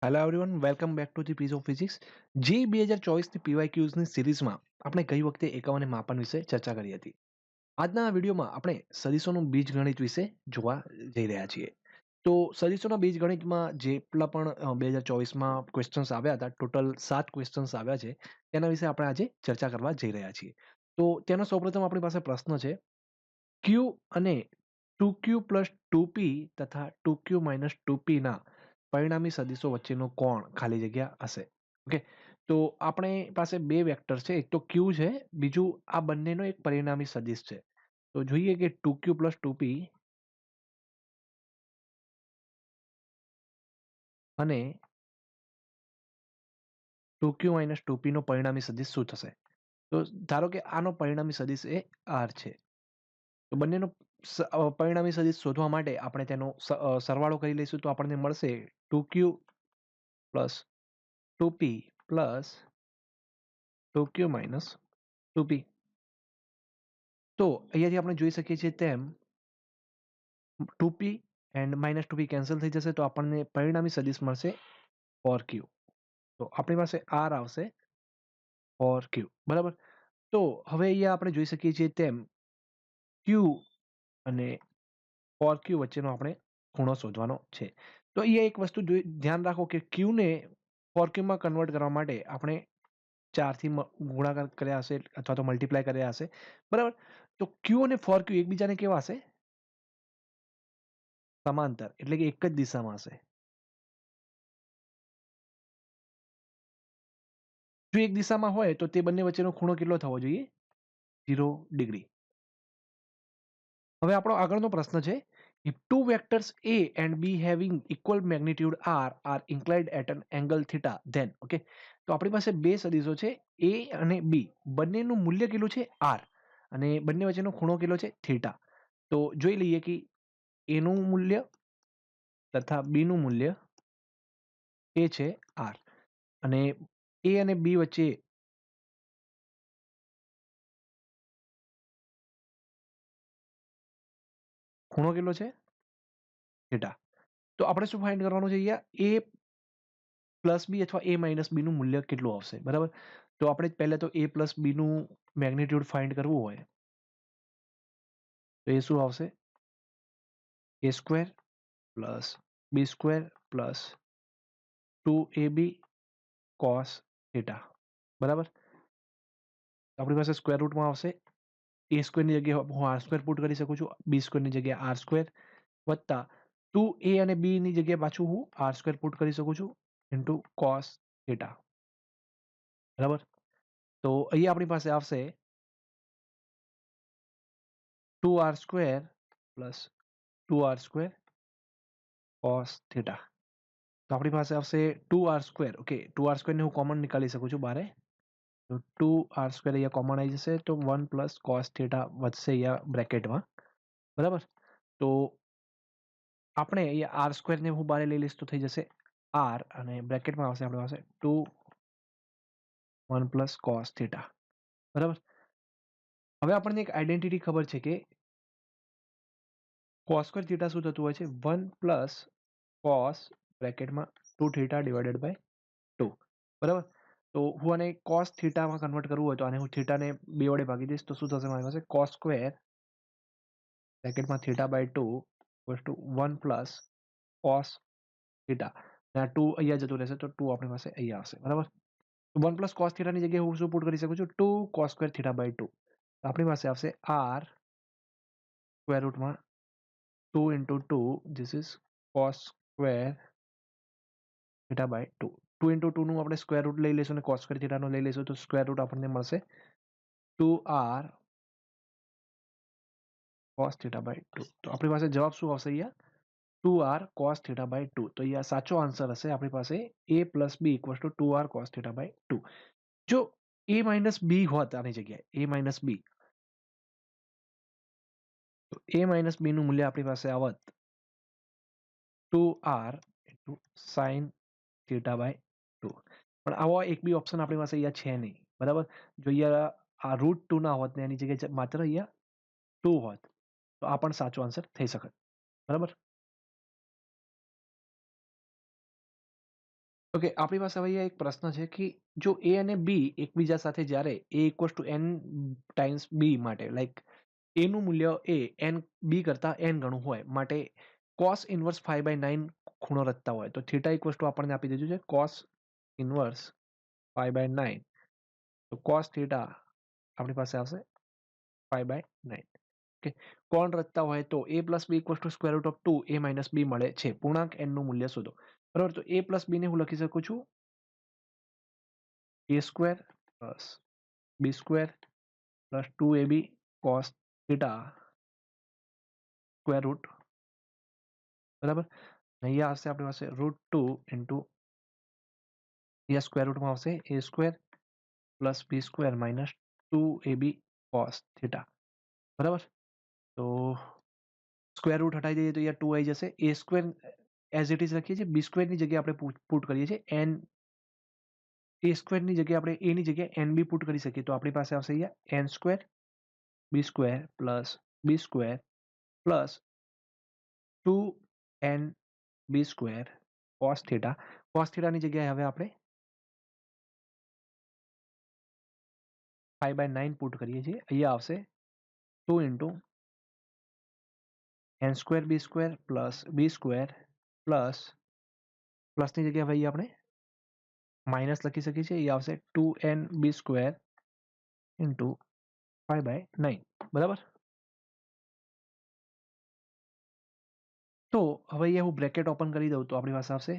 Hello everyone, welcome back to the piece of physics. જે 2024ની પીવાયક્યુઝની સિરીઝમાં આપણે ગઈ વખતે એકમ અને માપન વિશે ચર્ચા કરી હતી. આજના વિડીયોમાં આપણે સદીશોનું બીજગણિત વિશે જોવા જઈ રહ્યા છીએ. તો સદીશોના બીજગણિતમાં જેટલા પણ 2024માં ક્વેશ્ચન્સ આવ્યા હતા, ટોટલ 7 ક્વેશ્ચન્સ આવ્યા છે, તેના વિશે આપણે આજે ચર્ચા કરવા જઈ રહ્યા છીએ. તો તેનો સૌપ્રથમ આપણી પાસે પ્રશ્ન છે, ક્યુ અને 2q પ્લસ 2p તથા 2q માઇનસ 2p ના પરિણામી સદીશો વચ્ચેનો કોણ ખાલી જગ્યા હશે. ઓકે, તો આપણે પાસે બે વેક્ટર છે, એક તો ક્યુ છે, બીજું આ બંનેનો એક પરિણામી સદીશ છે. તો જોઈએ કે 2q પ્લસ 2p અને 2q માઇનસ 2p નો પરિણામી સદીશ શું થશે. તો ધારો કે આનો પરિણામી સદીશ એ r છે. તો બંનેનો પરિણામી સદીશ શોધવા માટે આપણે તેનો સરવાળો કરી લઈશું. તો આપણને મળશે 2q plus 2p plus 2q minus 2p. તો અહીંયાથી આપણે જોઈ શકીએ છીએ તેમ 2p and minus 2p cancel થઈ જશે, તો આપણને પરિણામી સદીશ મળશે 4q. તો આપણી પાસે r આવશે 4q, બરાબર. તો હવે અહીંયા આપણે જોઈ શકીએ છીએ તેમ q અને 4q વચ્ચેનો આપણે ખૂણો શોધવાનો છે. તો અહીંયા એક વસ્તુ ધ્યાન રાખો કે q ને 4q માં કન્વર્ટ કરવા માટે આપણે 4 થી ગુણાકાર કર્યા હશે અથવા તો મલ્ટીપ્લાય કર્યા હશે, બરાબર. તો q અને 4q એકબીજાને કેવા હશે? સમાંતર, એટલે કે એક જ દિશામાં હશે. જો એક દિશામાં હોય તો તે બંને વચ્ચેનો ખૂણો કેટલો થવો જોઈએ? 0 ડિગ્રી. હવે આપણો આગળનો પ્રશ્ન છે, if two vectors a and b having equal magnitude r are inclined at an angle theta then, okay, તો આપણી પાસે બે સદીશો છે, a અને b, બંનેનું મૂલ્ય કેટલું છે? r, અને બંને વચ્ચેનો ખૂણો કેટલો છે? થીટા. તો જોઈ લઈએ કે a નું મૂલ્ય તથા b નું મૂલ્ય એ છે r, અને a અને b વચ્ચે ખૂણો કેટલો છે? થીટા. તો આપણે શું ફાઇન્ડ કરવાનું છે? અહીંયા a પ્લસ બી અથવા a માઇનસ બી નું મૂલ્ય કેટલું આવશે, બરાબર. તો આપણે પહેલા તો a પ્લસ બી નું મેગ્નિટ્યુડ ફાઇન્ડ કરવું હોય તો એ શું આવશે? a square plus B square plus 2ab cos theta, બરાબર. આપણી પાસે સ્ક્વેર રૂટમાં આવશે. a સ્ક્વેરની જગ્યાએ હું આર સ્ક્વેર પુટ કરી શકું છું, બી સ્ક્વેરની જગ્યાએ આર સ્ક્વેર વત્તા 2a અને b ની જગ્યાએ પાછું હું આર સ્ક્વેર પુટ કરી શકું છું ઇન્ટુ કોસ થીટા, બરાબર. તો અહીંયા આપણી પાસે આવશે 2r square plus 2r square cos theta. તો આપણી પાસે આવશે 2r સ્ક્વેર. ઓકે, 2r સ્ક્વેરને હું કોમન નીકાળી શકું છું બારે. તો 2r સ્ક્વેર અહીંયા કોમન આવી જશે, તો 1 પ્લસ કોસ થીટા વધશે અહીંયા બ્રેકેટમાં, બરાબર. તો આપણે અહીંયા આર સ્ક્વેરને હું બારે લઈ લઈશ તો થઈ જશે r, અને બ્રેકેટમાં આવશે આપણી પાસે 2 1 પ્લસ કોસ થીટા, બરાબર. હવે આપણને એક આઈડેન્ટિટી ખબર છે કે કોસ સ્ક્વેર થીટા શું થતું હોય છે? 1 પ્લસ કોસ બ્રેકેટમાં 2 થીટા ડિવાઇડેડ બાય 2, બરાબર. તો હું આને કોસ થીટામાં કન્વર્ટ કરવું હોય તો આને હું થીટાને 2 વડે ભાગી દઈશ, તો શું થશે મારી પાસે? કોસ સ્ક્વેર બ્રેકેટમાં થીટા બાય 2 વસ્તુ 1 પ્લસ કોસ થીટા, અને આ 2 અહીંયા જતું રહેશે, તો 2 આપણી પાસે અહીંયા આવશે, બરાબર. 1 પ્લસ કોસ થીટાની જગ્યાએ હું શું પુટ કરી શકું છું? 2 કોસ સ્ક્વેર થીટા બાય 2. આપણી પાસે આવશે r square રૂટમાં 2 into 2, this is cos square theta by 2. 2 into 2 નું આપણે સ્ક્વેર રૂટ લઈ લઈશું અને cos square theta નો લઈ લઈશું, તો સ્ક્વેર રૂટ આપણને મળશે 2r cos theta by 2. તો આપણી પાસે જવાબ શું આવશે? અહીંયા 2r cos theta by 2. તો અહીંયા સાચો આન્સર હશે આપણી પાસે a plus b equals to 2r cos theta by 2. જો a minus b હોત આની જગ્યાએ a minus b, તો a minus b નું મૂલ્ય આપણી પાસે આવત 2r into sin theta by 2. પણ આવો એક બી ઓપ્શન આપણી પાસે અહીંયા છે નહીં, બરાબર. જો અહીંયા આ √2 ના હોત ને એની જગ્યાએ માત્ર અહીંયા 2 હોત તો આ પણ સાચો આન્સર થઈ શકત, બરાબર. ઓકે, આપણી પાસે હવે અહીંયા એક પ્રશ્ન છે કે જો એ અને બી એકબીજા સાથે જ્યારે એ ઇક્વલ્સ ટુ n ટાઈમ્સ બી માટે લાઈક એ નું મૂલ્ય એ n બી કરતા n ગણું હોય માટે cos ઇનવર્સ 5/9 ખૂણો રચતા હોય તો થીટા ઇક્વલ્સ ટુ આપણને આપી દીધું છે cos ઇનવર્સ 5/9 તો cos થીટા આપણી પાસે આવશે 5/9. ઓકે, કોણ રચતા હોય તો a plus b equals to square root of 2a minus b મળે છે. પૂર્ણાંક n નું મૂલ્ય શોધો. બરાબર, તો a પ્લસ બી ને હું લખી શકું છું a square plus B square plus 2ab cos theta square root. બરાબર, અહીંયા આવશે આપણી પાસે √2 ઇન્ટુ અહીંયા સ્ક્વેર રૂટમાં આવશે a square plus B square minus 2ab cos theta. બરાબર, તો સ્ક્વેર રૂટ હટાવી દઈએ તો અહીંયા 2 આવી જશે. a square as it is લખીએ છીએ, બી સ્ક્વેરની જગ્યાએ આપણે પુટ કરીએ છીએ n a સ્ક્વેરની જગ્યાએ આપણે a ની જગ્યાએ n બી પુટ કરી શકીએ તો આપણી પાસે આવશે અહીંયા n square B square plus B square plus 2n બી સ્ક્વેર cos થીટા. cos થીટાની જગ્યાએ હવે આપણે 5/9 પુટ કરીએ છીએ. અહીંયા આવશે 2 into n square B square plus B square plus પ્લસની જગ્યાએ હવે આપણે માઇનસ લખી શકીએ છીએ. એ આવશે 2n બી સ્ક્વેર ઇન્ટુ 5/9. બરાબર, તો હવે અહીંયા હું બ્રેકેટ ઓપન કરી દઉં તો આપણી પાસે આવશે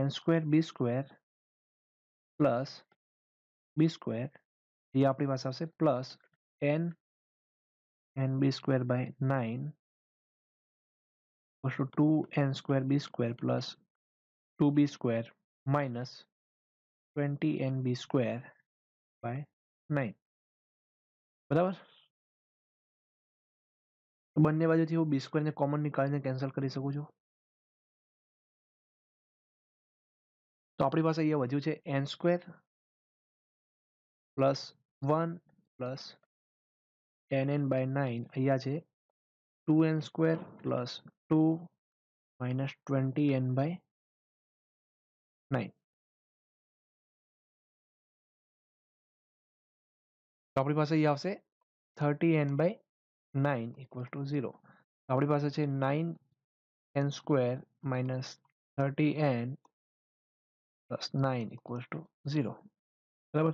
n square B square plus B square, એ આપણી પાસે આવશે plus n B square by 9 equals to 2n square b square plus 2b square minus 20nb square by 9. બરાબર, તો બંને બાજુથી હું બી સ્ક્વેર ને કોમન નીકાળીને કેન્સલ કરી શકું છું. તો આપણી પાસે અહીંયા વધ્યું છે n square plus 1 plus nn by 9, અહીંયા છે 2n square plus 2 minus 20n by 9. તો આપણી પાસે અહીંયા આવશે 30n બાય 9 ઇક્વલ્સ ટુ 0. આપણી પાસે છે 9n square minus 30n plus 9 equals to 0. બરાબર,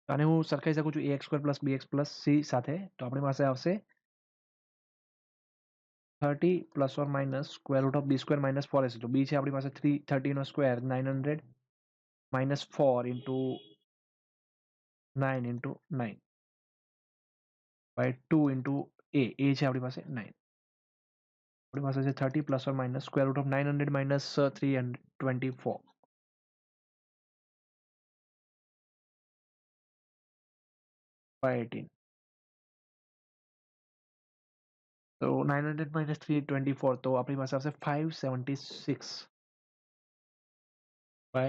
આને હું સરખાઈ શકું છું ax square plus bx plus c સાથે. તો આપણી પાસે આવશે 30 plus or minus square root of b square minus 4ac. તો બી છે આપણી પાસે 30 નો square 900 minus 4 into 9 into 9 by 2 into a છે આપણી પાસે 9. આપણી પાસે છે 30 plus or minus square root of 900 minus 324 by 18. તો 900 માઇનસ 324 તો આપણી પાસે આવશે 576 by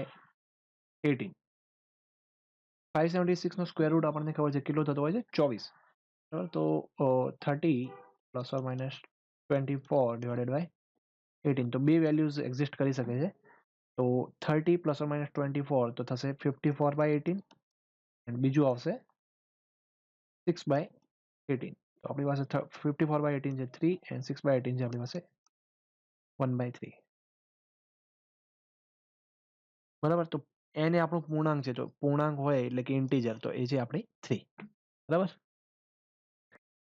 18. 576 નો સ્ક્વેર રૂટ આપણને ખબર છે કેટલો થતો હોય છે 24. બરાબર, તો 30 plus or minus 24 divided by 18. તો બે વેલ્યુઝ એક્ઝિસ્ટ કરી શકે છે. તો 30 પ્લસ ઓર માઇનસ 24 તો થશે 54 by 18 અને બીજું આવશે 6 by 18. તો આપણી પાસે 54 by 18 છે 3 and 6 by 18 છે આપણી પાસે 1 by 3. બરાબર, તો n એ આપણું પૂર્ણાંક છે, તો પૂર્ણાંક હોય એટલે કે ઇન્ટીજર, તો એ છે આપણી 3. બરાબર,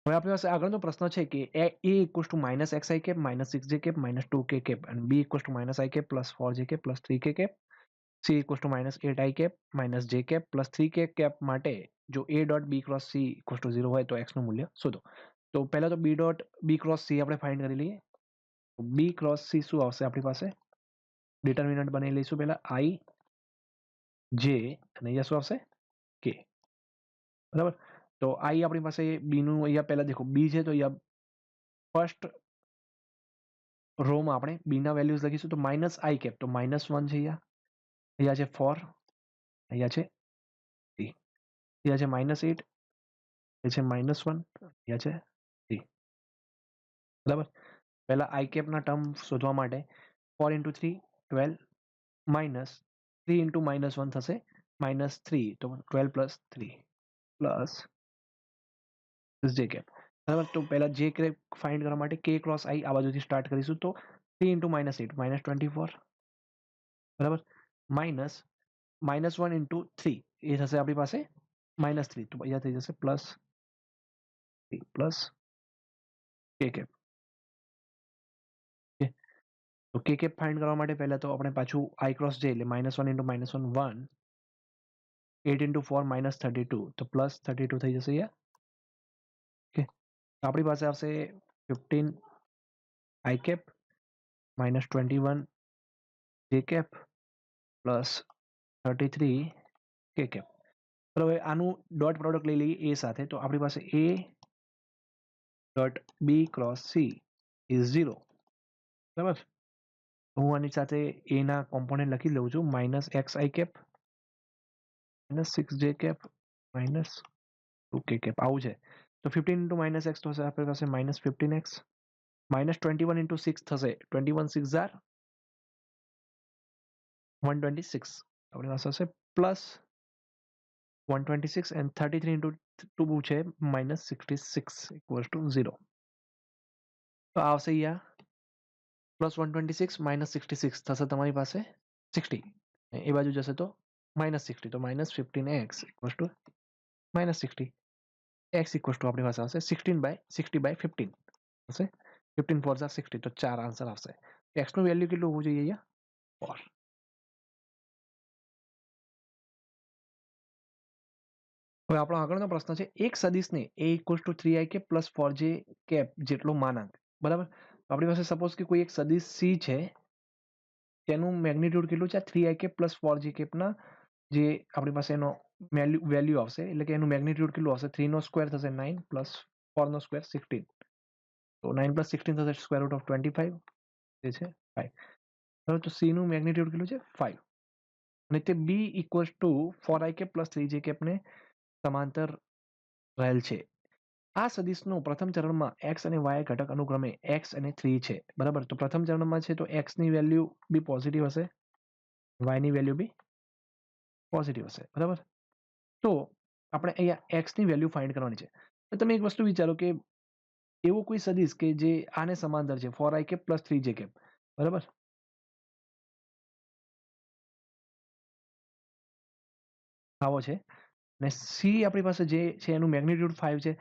હવે આપણી પાસે આગળનો પ્રશ્ન છે કે a equals to minus X I cap minus 6j cap minus 2k cap અને b equals to minus I cap plus 4j cap plus 3k cap, c equals to minus 8i cap minus j cap plus 3k cap માટે જો a dot b cross c equals to 0 હોય તો x નું મૂલ્ય શોધો. તો પહેલા તો b dot b cross c આપણે ફાઇન્ડ કરી લઈએ. તો b ક્રોસ c શું આવશે આપણી પાસે, ડિટર્મિનન્ટ બનાવી લઈશું પહેલા i j અને અહીંયા શું આવશે k. બરાબર, તો i આપણી પાસે b નું અહીંયા પહેલા દેખો b છે તો અહીંયા ફર્સ્ટ રોમાં આપણે b ના વેલ્યુઝ લખીશું. તો માઇનસ આઈ કેપ તો -1 છે, અહીંયા છે 4, અહીંયા છે 3, અહીંયા છે -8, એ છે -1, અહીંયા છે 3. બરાબર, પહેલા આઈ કેપ ના ટર્મ શોધવા માટે 4 × 3 12 માઇનસ 3 ઇન્ટુ -1 થશે -3, તો 12 + 3 પ્લસ જે કેપ, બરાબર. તો પહેલા જે કેપ ફાઇન્ડ કરવા માટે k ક્રોસ i આ બાજુથી સ્ટાર્ટ કરીશું. તો 3 ઇન્ટુ -8 -24, બરાબર, માઇનસ -1 ઇન્ટુ 3 એ થશે આપણી પાસે -3, તો અહીંયા થઈ જશે પ્લસ કે કેપ. તો કે કેપ ફાઇન્ડ કરવા માટે પહેલા તો આપણે પાછું i ક્રોસ j એટલે -1 ઇન્ટુ -1 1, 8 ઇન્ટુ 4 -32, તો +32 થઈ જશે અહીંયા. ઓકે, તો આપણી પાસે આવશે 15 i cap -21 j cap plus 33 K cap. હવે આનું ડોટ પ્રોડક્ટ લઈ લઈએ એ સાથે. તો આપણી પાસે a dot B cross C is 0, બરાબર. હું આની સાથે a ના કોમ્પોનન્ટ લખી લઉં છું. -xi cap -6j cap -2k cap આવું છે. તો 15 ઇન્ટુ -x થશે આપણી પાસે -15x, -21 ઇન્ટુ 6 થશે 21 6 આર 126, આપણી પાસે હશે પ્લસ 126 એન્ડ 33 ઇન્ટુ 2 છે -66 ઇક્વલ્સ ટુ 0. તો આવશે અહીંયા +126 -66 થશે તમારી પાસે 60, એ બાજુ જશે તો -60, તો -15x equals to -60, x equals to આપણી પાસે આવશે 16/60/15 હશે. 15 4 60, તો 4 આન્સર આવશે. x નું વેલ્યુ કેટલું હોવું જોઈએ અહીંયા 4. હવે આપણો આગળનો પ્રશ્ન છે, એક સદિશને a equals to 3i cap plus 4j cap જેટલો માનાંક, બરાબર. આપણી પાસે સપોઝ કે કોઈ એક સદિશ c છે, તેનું મેગ્નિટ્યુડ કેટલું છે 3i કેપ પ્લસ 4j કેપના જે આપણી પાસે એનો વેલ્યુ આવશે, એટલે કે એનું મેગ્નિટ્યુડ કેટલું આવશે 3 નો સ્ક્વેર થશે 9 પ્લસ 4 નો સ્ક્વેર 16, તો 9 + 16 થશે સ્ક્વેર રૂટ ઓફ 25 જે છે 5, બરાબર. તો c નું મેગ્નિટ્યુડ કેટલું છે 5, અને તે b equals to 4i cap plus 3j કેપને સમાંતર રહેલ છે. આ સદિશનો પ્રથમ ચરણમાં x અને y ઘટક અનુક્રમે x અને 3 છે, બરાબર. તો પ્રથમ ચરણમાં છે તો x ની વેલ્યુ બી પોઝિટિવ હશે, y ની વેલ્યુ બી પોઝિટિવ હશે, બરાબર. તો આપણે અહીંયા x ની વેલ્યુ ફાઇન્ડ કરવાની છે. તો તમે એક વસ્તુ વિચારો કે એવો કોઈ સદિશ કે જે આને સમાંતર છે 4i cap plus 3j cap, બરાબર. આવો છે, અને c આપણી પાસે જે છે એનું મેગ્નિટ્યુડ 5 છે,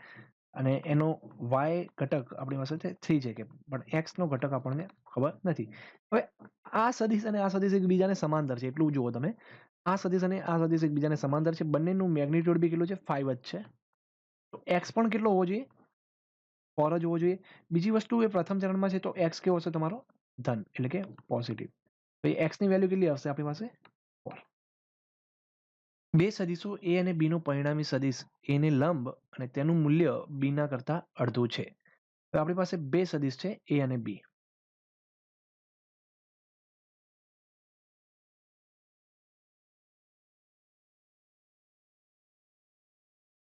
અને એનો y ઘટક આપણી પાસે છે 3j કેપ, પણ x નો ઘટક આપણને ખબર નથી. હવે આ સદિશ અને આ સદિશ એકબીજાને સમાંતર છે, એટલું જુઓ તમે. આ સદિશ અને આ સદિશ એકબીજાને સમાંતર છે, બંનેનું મેગ્નિટ્યુડ બી કેટલું છે 5 જ છે. તો x પણ કેટલો હોવો જોઈએ 4 જ હોવો જોઈએ. બીજી વસ્તુ એ પ્રથમ ચરણમાં છે તો x કેવો હશે તમારો ધન, એટલે કે પોઝિટિવ. તો x ની વેલ્યુ કેટલી આવશે આપણી પાસે 4. બે સદિશો a અને b નો પરિણામી સદિશ a ને લંબ અને તેનું મૂલ્ય b ના કરતા અડધું છે. તો આપણી પાસે બે સદિશ છે a અને b.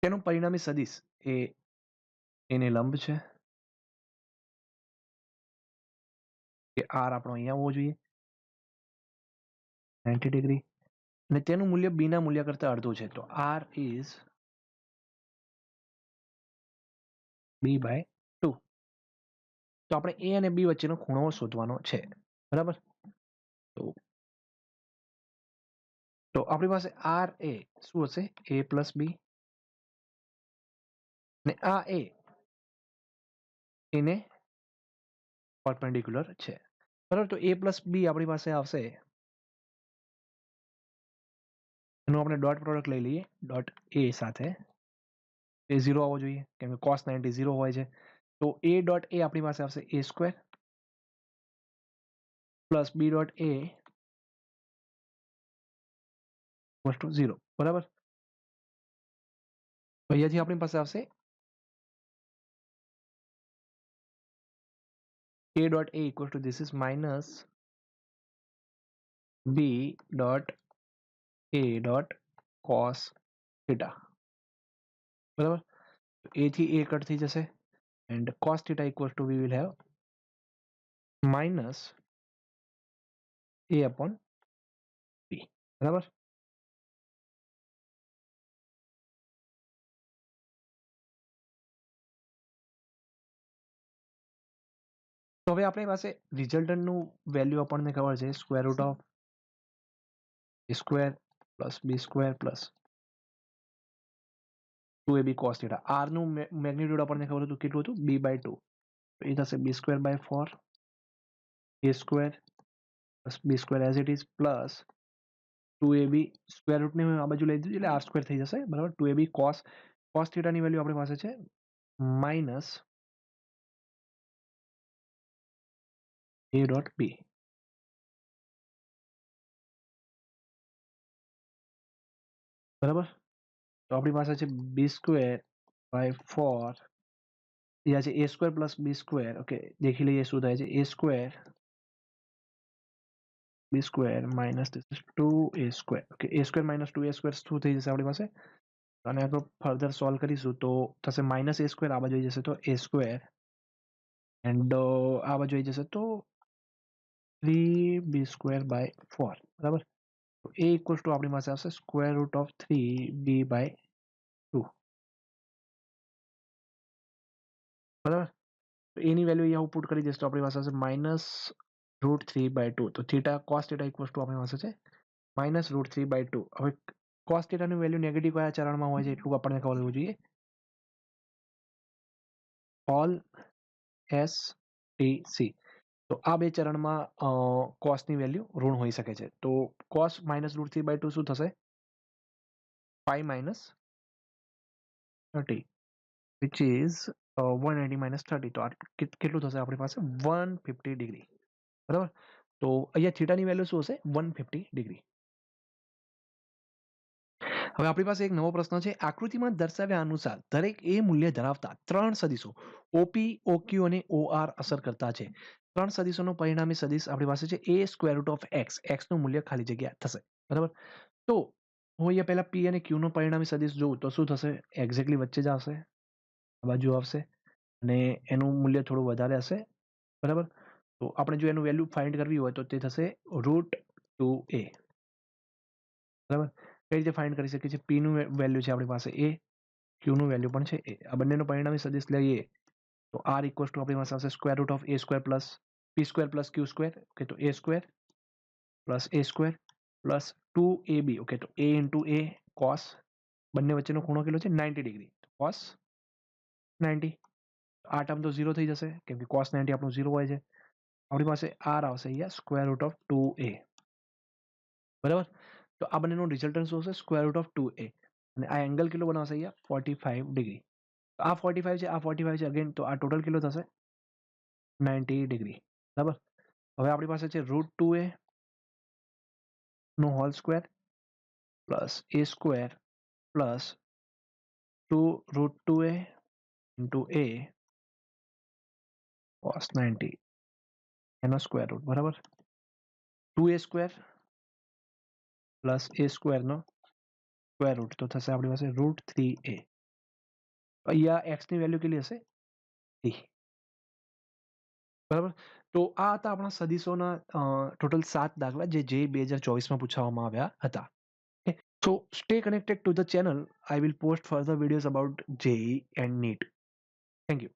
તેનું પરિણામી સદિશ એ એને લંબ છે, કે r આપણો અહીંયા હોવો જોઈએ 90 ડિગ્રી, અને તેનું મૂલ્ય b ના મૂલ્ય કરતા અડધું છે, તો r ઇઝ b/2. તો આપણે a અને b વચ્ચેનો ખૂણો શોધવાનો છે, બરાબર. તો આપણી પાસે r એ શું હશે a પ્લસ b, ને આ a એને પરપેન્ડિક્યુલર છે, બરાબર. તો a પ્લસ b આપણી પાસે આવશે, એનું આપણે ડોટ પ્રોડક્ટ લઈ લઈએ ડોટ a સાથે. એ 0 આવવો જોઈએ, કેમ કે cos 90 0 હોય છે. તો a ડોટ a આપણી પાસે આવશે a square plus b dot a equals to 0, બરાબર. તો અહીંયાથી આપણી પાસે આવશે a dot a equals two this is minus b dot a dot cos theta, બરાબર. a થી a કટ થઈ જશે, and cos theta equals to we will have minus a upon બરાબર. તો હવે આપણી પાસે રિઝલ્ટન્ટનું વેલ્યુ આપણને ખબર છે square root of a square plus b square plus 2ab cos theta. r નું મેગ્નિટ્યુડ આપણને ખબર હતું કેટલું હતું b/2. તો એ થશે b square by 4 a square plus b square as it is plus 2ab square રૂટને આ બાજુ લઈ દીધું એટલે r સ્ક્વેર થઈ જશે બરાબર. 2ab cos થીટાની વેલ્યુ આપણી પાસે છે માઇનસ a ડોટ b બરાબર. તો આપણી પાસે છે b સ્ક્વેર બાય 4 यहाँ છે a square plus b square. Okay, દેખી લઈએ શું થાય છે. a square b square minus 2a square. Okay, a square minus 2a square શું થઈ જશે આપણી પાસે, અને આગળ ફર્ધર સોલ્વ કરીશું તો થશે માઇનસ a સ્ક્વેર, આ બાજુ આવી જશે તો a સ્ક્વેર એન્ડ આ બાજુ આવી જશે તો 3b સ્ક્વેર બાય 4 બરાબર. તો a ઇક્વલ્સ ટુ આપણી પાસે આવશે square root of 3b by 2 બરાબર. તો એની વેલ્યુ અહીંયા હું પુટ કરી દઈશ તો આપણી પાસે આવશે માઇનસ રૂટ 3/2. તો theta cos theta equals to આપણી પાસે છે માઇનસ રૂટ 3/2. હવે કોસ થીટાની વેલ્યુ નેગેટિવ કયા ચરણમાં હોય છે એટલું આપણને ખબર હોવું જોઈએ. All S T C. તો આ બે ચરણમાં કોસની વેલ્યુ ઋણ હોઈ શકે છે. તો કોસ માઇનસ રૂટ 3/2 શું થશે 5 માઇનસ 30 વિચ ઇઝ 180 માઇનસ 30. તો કેટલું થશે આપણી પાસે 150 ડિગ્રી બરાબર. તો અહીંયા થીટાની વેલ્યુ શું હશે 150 ડિગ્રી. હવે આપણી પાસે એક નવો પ્રશ્ન છે. આકૃતિમાં દર્શાવ્યા અનુસાર દરેક એ મૂલ્ય ધરાવતા 3 સદિશો ઓપી ઓક્યુ અને ઓઆર અસર કરતા છે. 3 સદિશોનો પરિણામી સદિશ આપણી પાસે છે a square root of x. X નું મૂલ્ય ખાલી જગ્યા થશે બરાબર. તો હું અહીંયા પહેલા p અને q નો પરિણામી સદિશ જોઉં તો શું થશે, એક્ઝેક્ટલી વચ્ચે જ આવશે, આ બાજુ આવશે અને એનું મૂલ્ય થોડું વધારે હશે બરાબર. તો આપણે જો એનું વેલ્યુ ફાઇન્ડ કરવી હોય તો તે થશે √2a બરાબર. કઈ રીતે ફાઇન્ડ કરી શકીએ છીએ, p નું વેલ્યુ છે આપણી પાસે a, q નું વેલ્યુ પણ છે a. આ બંનેનો પરિણામી સદિશ લઈએ તો r ઇક્વલ્સ ટુ આપણી પાસે આવશે square root of a square plus p square plus q square. Okay, તો a square plus a square plus 2ab. Okay, તો a ઇન્ટુ a કોસ, બંને વચ્ચેનો ખૂણો કેટલો છે 90 ડિગ્રી, કોસ 90. આ ટર્મ તો 0 થઈ જશે કેમ કે કોસ 90 આપણું 0 હોય છે. આપણી પાસે r આવશે અહીંયા સ્ક્વેર રૂટ ઓફ 2a બરાબર. તો આ બંનેનો રિઝલ્ટન્ટ શું હશે સ્ક્વેર રૂટ ઓફ 2a અને આ એંગલ કેટલો બનાવશે અહીંયા 45 ડિગ્રી. આ 45 છે, આ 45 છે અગેન, તો આ ટોટલ કેટલો થશે 90 ડિગ્રી બરાબર. હવે આપણી પાસે છે √2a નો whole square plus a square plus 2√2a into a cos 90 એનો સ્ક્વેર રૂટ બરાબર. 2a square plus a square નો સ્ક્વેર રૂટ તો થશે આપણી પાસે √3a. અહીંયા x ની વેલ્યુ કેટલી હશે 3 બરાબર. તો આ હતા આપણા સદિશોના ટોટલ 7 દાખલા જે 2024માં પૂછવામાં આવ્યા હતા. So stay connected to the channel. I will post further videos about JEE and NEET. Thank you.